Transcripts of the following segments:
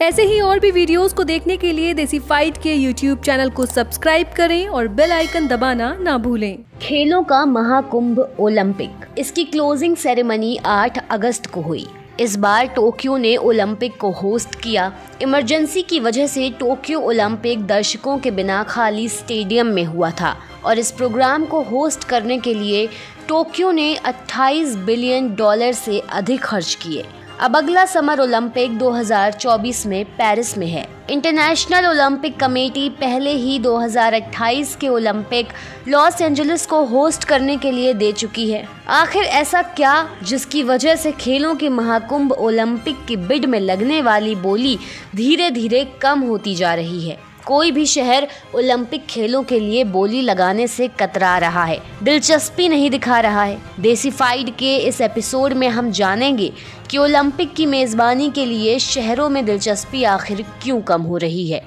ऐसे ही और भी वीडियोस को देखने के लिए देसी फाइट के YouTube चैनल को सब्सक्राइब करें और बेल आइकन दबाना ना भूलें। खेलों का महाकुंभ ओलंपिक, इसकी क्लोजिंग सेरेमनी 8 अगस्त को हुई। इस बार टोक्यो ने ओलंपिक को होस्ट किया। इमरजेंसी की वजह से टोक्यो ओलंपिक दर्शकों के बिना खाली स्टेडियम में हुआ था और इस प्रोग्राम को होस्ट करने के लिए टोक्यो ने $28 बिलियन से अधिक खर्च किए। अब अगला समर ओलंपिक 2024 में पेरिस में है। इंटरनेशनल ओलंपिक कमेटी पहले ही 2028 के ओलंपिक लॉस एंजलिस को होस्ट करने के लिए दे चुकी है। आखिर ऐसा क्या जिसकी वजह से खेलों के महाकुंभ ओलंपिक की बिड में लगने वाली बोली धीरे धीरे कम होती जा रही है। कोई भी शहर ओलंपिक खेलों के लिए बोली लगाने से कतरा रहा है, दिलचस्पी नहीं दिखा रहा है। देसी फाइट के इस एपिसोड में हम जानेंगे कि ओलंपिक की मेजबानी के लिए शहरों में दिलचस्पी आखिर क्यों कम हो रही है।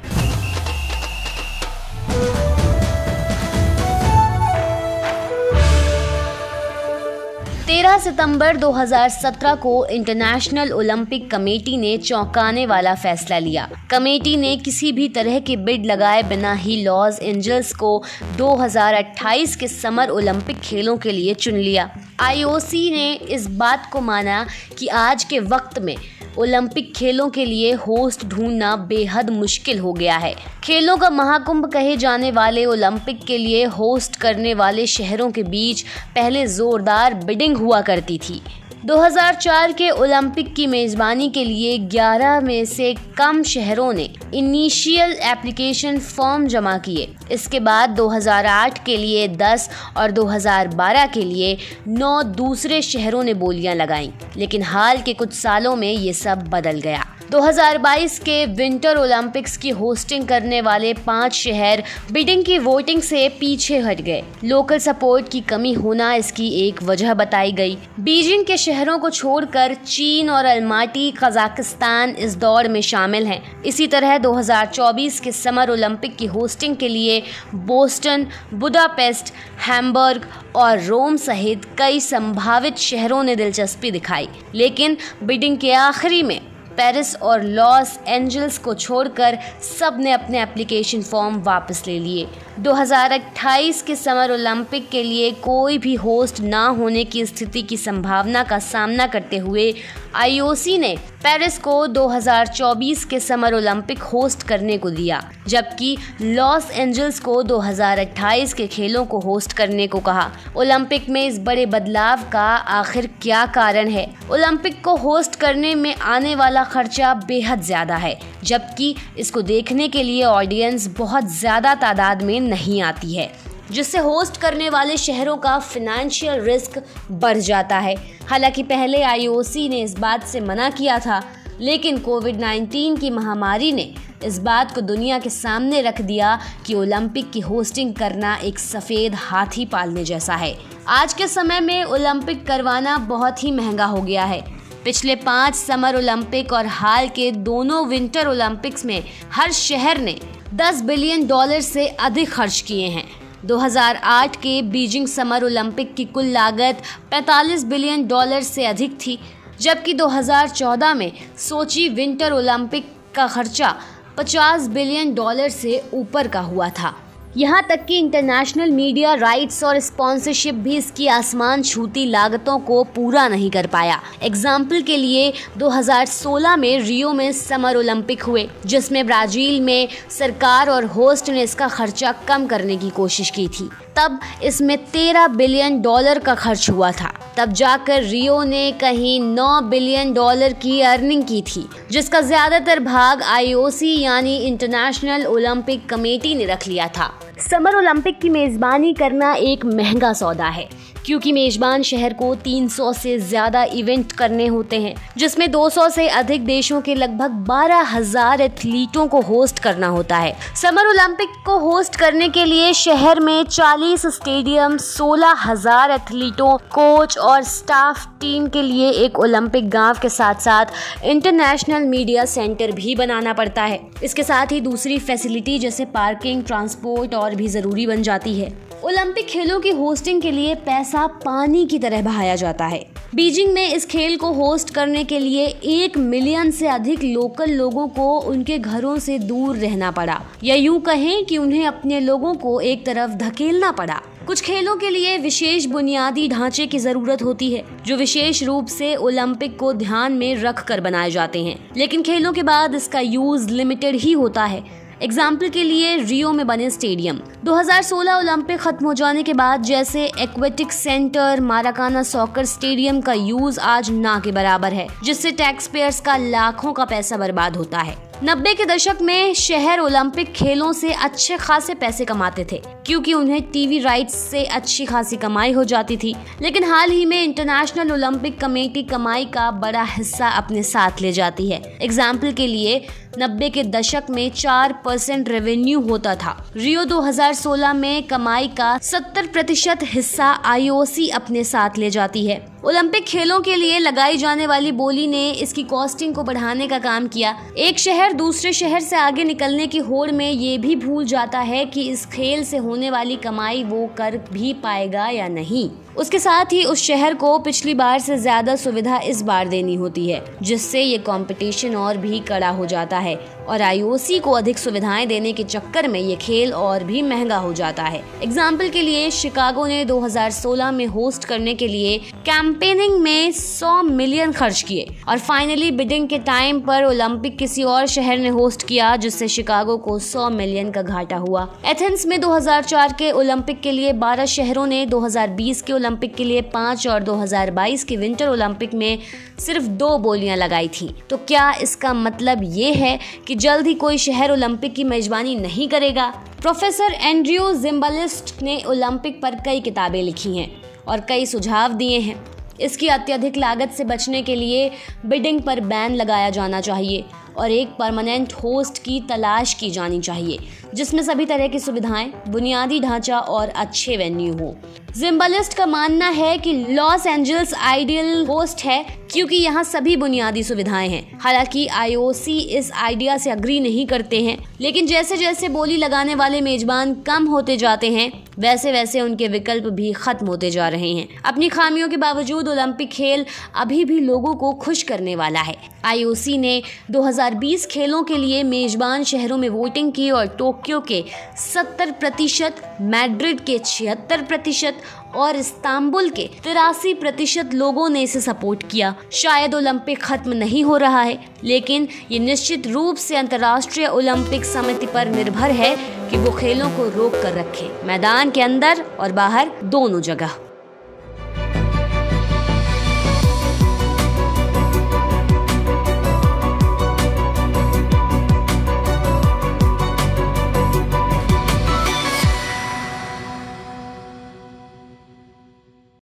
13 सितंबर 2017 को इंटरनेशनल ओलंपिक कमेटी ने चौंकाने वाला फैसला लिया। कमेटी ने किसी भी तरह के बिड लगाए बिना ही लॉस एंजल्स को 2028 के समर ओलंपिक खेलों के लिए चुन लिया। IOC ने इस बात को माना कि आज के वक्त में ओलंपिक खेलों के लिए होस्ट ढूंढना बेहद मुश्किल हो गया है। खेलों का महाकुंभ कहे जाने वाले ओलंपिक के लिए होस्ट करने वाले शहरों के बीच पहले जोरदार बिडिंग हुआ करती थी। 2004 के ओलंपिक की मेजबानी के लिए 11 में से कम शहरों ने इनिशियल एप्लीकेशन फॉर्म जमा किए। इसके बाद 2008 के लिए 10 और 2012 के लिए 9 दूसरे शहरों ने बोलियां लगाईं। लेकिन हाल के कुछ सालों में ये सब बदल गया। 2022 के विंटर ओलंपिक्स की होस्टिंग करने वाले 5 शहर बिडिंग की वोटिंग से पीछे हट गए। लोकल सपोर्ट की कमी होना इसकी एक वजह बताई गई। बीजिंग के शहरों को छोड़कर चीन और अलमाटी, कजाकिस्तान इस दौड़ में शामिल हैं। इसी तरह 2024 के समर ओलंपिक की होस्टिंग के लिए बोस्टन, बुडापेस्ट, हैम्बर्ग और रोम सहित कई संभावित शहरों ने दिलचस्पी दिखाई। लेकिन बिडिंग के आखिरी में पेरिस और लॉस एंजल्स को छोड़कर सब ने अपने एप्लीकेशन फॉर्म वापस ले लिए। 2028 के समर ओलंपिक के लिए कोई भी होस्ट ना होने की स्थिति की संभावना का सामना करते हुए IOC ने पेरिस को 2024 के समर ओलंपिक होस्ट करने को दिया, जबकि लॉस एंजल्स को 2028 के खेलों को होस्ट करने को कहा। ओलंपिक में इस बड़े बदलाव का आखिर क्या कारण है? ओलंपिक को होस्ट करने में आने वाला खर्चा बेहद ज्यादा है, जबकि इसको देखने के लिए ऑडियंस बहुत ज्यादा तादाद में नहीं आती है, जिससे होस्ट करने वाले शहरों का फाइनेंशियल रिस्क बढ़ जाता है। हालांकि पहले IOC ने इस बात से मना किया था, लेकिन कोविड-19 की महामारी ने इस बात को दुनिया के सामने रख दिया कि ओलंपिक की होस्टिंग करना एक सफ़ेद हाथी पालने जैसा है। आज के समय में ओलंपिक करवाना बहुत ही महंगा हो गया है। पिछले 5 समर ओलंपिक और हाल के दोनों विंटर ओलंपिक्स में हर शहर ने $10 बिलियन से अधिक खर्च किए हैं। 2008 के बीजिंग समर ओलंपिक की कुल लागत $45 बिलियन से अधिक थी, जबकि 2014 में सोची विंटर ओलंपिक का खर्चा $50 बिलियन से ऊपर का हुआ था। यहाँ तक कि इंटरनेशनल मीडिया राइट्स और स्पॉन्सरशिप भी इसकी आसमान छूती लागतों को पूरा नहीं कर पाया। एग्जाम्पल के लिए 2016 में रियो में समर ओलंपिक हुए, जिसमें ब्राजील में सरकार और होस्ट ने इसका खर्चा कम करने की कोशिश की थी। तब इसमें $13 बिलियन का खर्च हुआ था। तब जाकर रियो ने कहीं $9 बिलियन की अर्निंग की थी, जिसका ज्यादातर भाग IOC यानी इंटरनेशनल ओलंपिक कमेटी ने रख लिया था। समर ओलंपिक की मेजबानी करना एक महंगा सौदा है, क्योंकि मेजबान शहर को 300 से ज्यादा इवेंट करने होते हैं, जिसमें 200 से अधिक देशों के लगभग 12,000 एथलीटों को होस्ट करना होता है। समर ओलंपिक को होस्ट करने के लिए शहर में 40 स्टेडियम, 16,000 एथलीटों, कोच और स्टाफ टीम के लिए एक ओलंपिक गांव के साथ साथ इंटरनेशनल मीडिया सेंटर भी बनाना पड़ता है। इसके साथ ही दूसरी फैसिलिटी जैसे पार्किंग, ट्रांसपोर्ट और भी जरूरी बन जाती है। ओलंपिक खेलों की होस्टिंग के लिए पैसा पानी की तरह बहाया जाता है। बीजिंग में इस खेल को होस्ट करने के लिए 1 मिलियन से अधिक लोकल लोगों को उनके घरों से दूर रहना पड़ा, या यूं कहें कि उन्हें अपने लोगों को एक तरफ धकेलना पड़ा। कुछ खेलों के लिए विशेष बुनियादी ढांचे की जरूरत होती है, जो विशेष रूप से ओलंपिक को ध्यान में रख कर बनाए जाते हैं, लेकिन खेलों के बाद इसका यूज लिमिटेड ही होता है। एग्जाम्पल के लिए रियो में बने स्टेडियम 2016 ओलंपिक खत्म हो जाने के बाद जैसे aquatic centre, Maracanã soccer stadium का यूज आज ना के बराबर है, जिससे टैक्स पेयर्स का लाखों का पैसा बर्बाद होता है। 90 के दशक में शहर ओलंपिक खेलों से अच्छे खासे पैसे कमाते थे, क्योंकि उन्हें टीवी राइट्स से अच्छी खासी कमाई हो जाती थी। लेकिन हाल ही में इंटरनेशनल ओलंपिक कमेटी कमाई का बड़ा हिस्सा अपने साथ ले जाती है। एग्जाम्पल के लिए 90 के दशक में 4% रेवेन्यू होता था। रियो 2016 में कमाई का 70% हिस्सा IOC अपने साथ ले जाती है। ओलंपिक खेलों के लिए लगाई जाने वाली बोली ने इसकी कॉस्टिंग को बढ़ाने का काम किया। एक शहर दूसरे शहर से आगे निकलने की होड़ में ये भी भूल जाता है कि इस खेल से होने वाली कमाई वो कर भी पाएगा या नहीं। उसके साथ ही उस शहर को पिछली बार से ज्यादा सुविधा इस बार देनी होती है, जिससे ये कंपटीशन और भी कड़ा हो जाता है और IOC को अधिक सुविधाएं देने के चक्कर में ये खेल और भी महंगा हो जाता है। एग्जाम्पल के लिए शिकागो ने 2016 में होस्ट करने के लिए कैंपेनिंग में 100 मिलियन खर्च किए और फाइनली बिडिंग के टाइम पर ओलंपिक किसी और शहर ने होस्ट किया, जिससे शिकागो को 100 मिलियन का घाटा हुआ। एथेंस में 2004 के ओलंपिक के लिए 12 शहरों ने 2020 के ओलंपिक के लिए 5 और 2022 के विंटर ओलंपिक में सिर्फ 2 बोलियां लगाई थी। तो क्या इसका मतलब ये है कि जल्द ही कोई शहर ओलंपिक की मेजबानी नहीं करेगा? प्रोफेसर एंड्रयू जिम्बालिस्ट ने ओलंपिक पर कई किताबें लिखी हैं और कई सुझाव दिए हैं। इसकी अत्यधिक लागत से बचने के लिए बिडिंग पर बैन लगाया जाना चाहिए और एक परमानेंट होस्ट की तलाश की जानी चाहिए, जिसमें सभी तरह की सुविधाएं, बुनियादी ढांचा और अच्छे वेन्यू हो। जिम्बालिस्ट का मानना है कि लॉस एंजल्स आइडियल होस्ट है, क्योंकि यहाँ सभी बुनियादी सुविधाएं हैं। हालांकि IOC इस आइडिया से अग्री नहीं करते हैं, लेकिन जैसे जैसे बोली लगाने वाले मेजबान कम होते जाते हैं, वैसे वैसे उनके विकल्प भी खत्म होते जा रहे हैं। अपनी खामियों के बावजूद ओलंपिक खेल अभी भी लोगों को खुश करने वाला है। IOC ने 2020 खेलों के लिए मेजबान शहरों में वोटिंग की और टोक्यो के 70%, मैड्रिड के 76% और इस्तांबुल के 83% लोगों ने इसे सपोर्ट किया। शायद ओलंपिक खत्म नहीं हो रहा है, लेकिन ये निश्चित रूप से अंतर्राष्ट्रीय ओलंपिक समिति पर निर्भर है कि वो खेलों को रोक कर रखे, मैदान के अंदर और बाहर दोनों जगह।